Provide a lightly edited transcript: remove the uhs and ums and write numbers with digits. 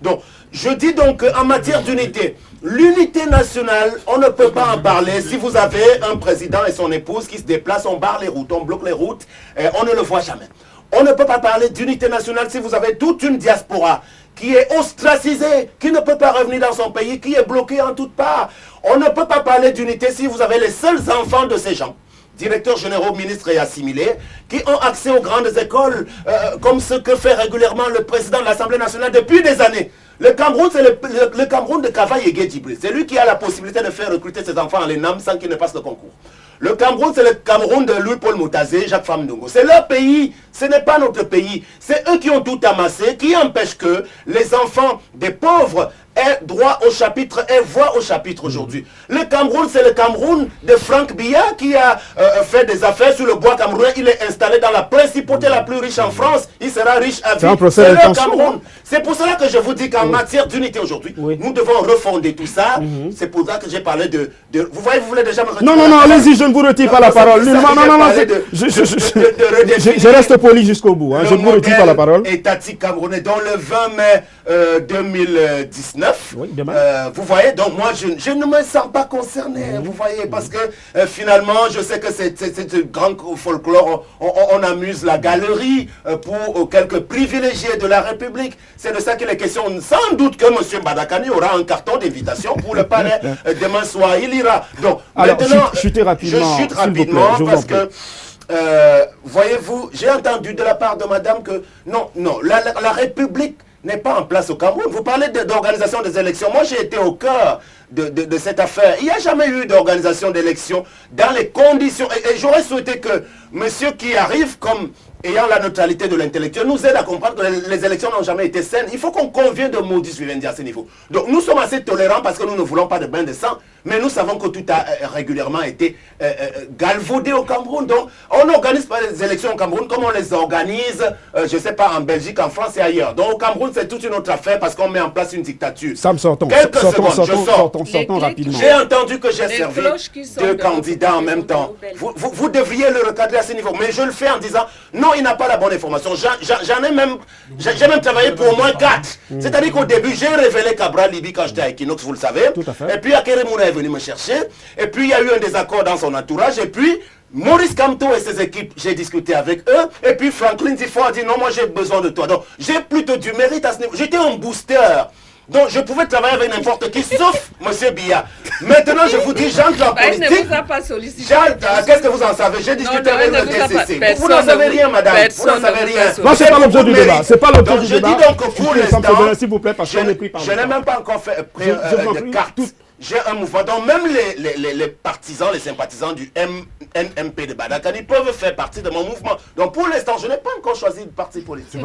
Donc, je dis donc qu'en matière d'unité, l'unité nationale, on ne peut pas en parler. Si vous avez un président et son épouse qui se déplacent, on barre les routes, on bloque les routes, et on ne le voit jamais. On ne peut pas parler d'unité nationale si vous avez toute une diaspora qui est ostracisée, qui ne peut pas revenir dans son pays, qui est bloquée en toutes parts. On ne peut pas parler d'unité si vous avez les seuls enfants de ces gens, directeurs généraux, ministres et assimilés, qui ont accès aux grandes écoles, comme ce que fait régulièrement le président de l'Assemblée nationale depuis des années. Le Cameroun, c'est le Cameroun de Kava Yegué Djibril. C'est lui qui a la possibilité de faire recruter ses enfants en l'ENAM sans qu'ils ne passent le concours. Le Cameroun, c'est le Cameroun de Louis-Paul Moutazé, Jacques Famdongo. C'est leur pays, ce n'est pas notre pays. C'est eux qui ont tout amassé, qui empêchent que les enfants des pauvres aient droit au chapitre et voix au chapitre aujourd'hui. Le Cameroun, c'est le Cameroun de Franck Biya qui a fait des affaires sur le bois camerounais. Il est installé dans la principauté la plus riche en France. Il sera riche à vie. C'est le Cameroun. C'est pour cela que je vous dis qu'en matière d'unité aujourd'hui, nous devons refonder tout ça. C'est pour ça que j'ai parlé de... Vous voyez, vous voulez déjà me retirer. Non, allez-y, je ne vous retire pas la parole. Non, je reste poli jusqu'au bout. Je ne vous retire pas la parole. Étatique camerounais, dont le 20 mai 2019, vous voyez, donc moi je ne me sens pas concerné, vous voyez, parce que finalement je sais que c'est grand folklore, on amuse la galerie pour quelques privilégiés de la République. C'est de ça qu'il est question. Sans doute que M. Mbadakani aura un carton d'invitation pour le palais demain soir, il ira. Donc alors, maintenant, chutez rapidement, je chute rapidement parce que voyez-vous, j'ai entendu de la part de madame que non, la République n'est pas en place au Cameroun. Vous parlez d'organisation des élections. Moi, j'ai été au cœur de cette affaire. Il n'y a jamais eu d'organisation d'élections dans les conditions. Et j'aurais souhaité que monsieur qui arrive comme ayant la neutralité de l'intellectuel nous aide à comprendre que les élections n'ont jamais été saines. Il faut qu'on convienne de modus vivendi à ce niveau. Donc nous sommes assez tolérants parce que nous ne voulons pas de bain de sang, mais nous savons que tout a régulièrement été galvaudé au Cameroun. Donc on n'organise pas les élections au Cameroun comme on les organise, je ne sais pas, en Belgique, en France et ailleurs. Donc au Cameroun, c'est toute une autre affaire parce qu'on met en place une dictature. Sam, sortons rapidement. J'ai entendu que j'ai servi deux candidats en même temps. Vous devriez le recadrer à ce niveau, mais je le fais en disant non, il n'a pas la bonne information. J'ai même travaillé pour au moins 4. C'est-à-dire qu'au début, j'ai révélé Cabral Libi quand j'étais à Equinox, vous le savez. Et puis Akeremouna est venu me chercher. Et puis il y a eu un désaccord dans son entourage. Et puis Maurice Kamto et ses équipes, j'ai discuté avec eux. Et puis Franklin Tifo a dit non, moi j'ai besoin de toi. Donc j'ai plutôt du mérite à ce niveau. J'étais un booster. Donc je pouvais travailler avec n'importe qui, sauf M. Biya. Maintenant, je vous dis, j'entre en politique. Il ne vous a pas sollicité. Qu'est-ce que vous en savez? J'ai discuté avec le DCC. Vous n'en savez rien, madame. Vous n'en savez rien. Non, c'est pas l'objet du débat. C'est pas l'objet du débat. Je dis donc que pour l'instant, s'il vous plaît, parce qu'on est pris par je n'ai même pas encore fait de carte. J'ai un mouvement. Donc même les partisans, les sympathisants du NMP de Badakani peuvent faire partie de mon mouvement. Donc pour l'instant, je n'ai pas encore choisi de parti politique.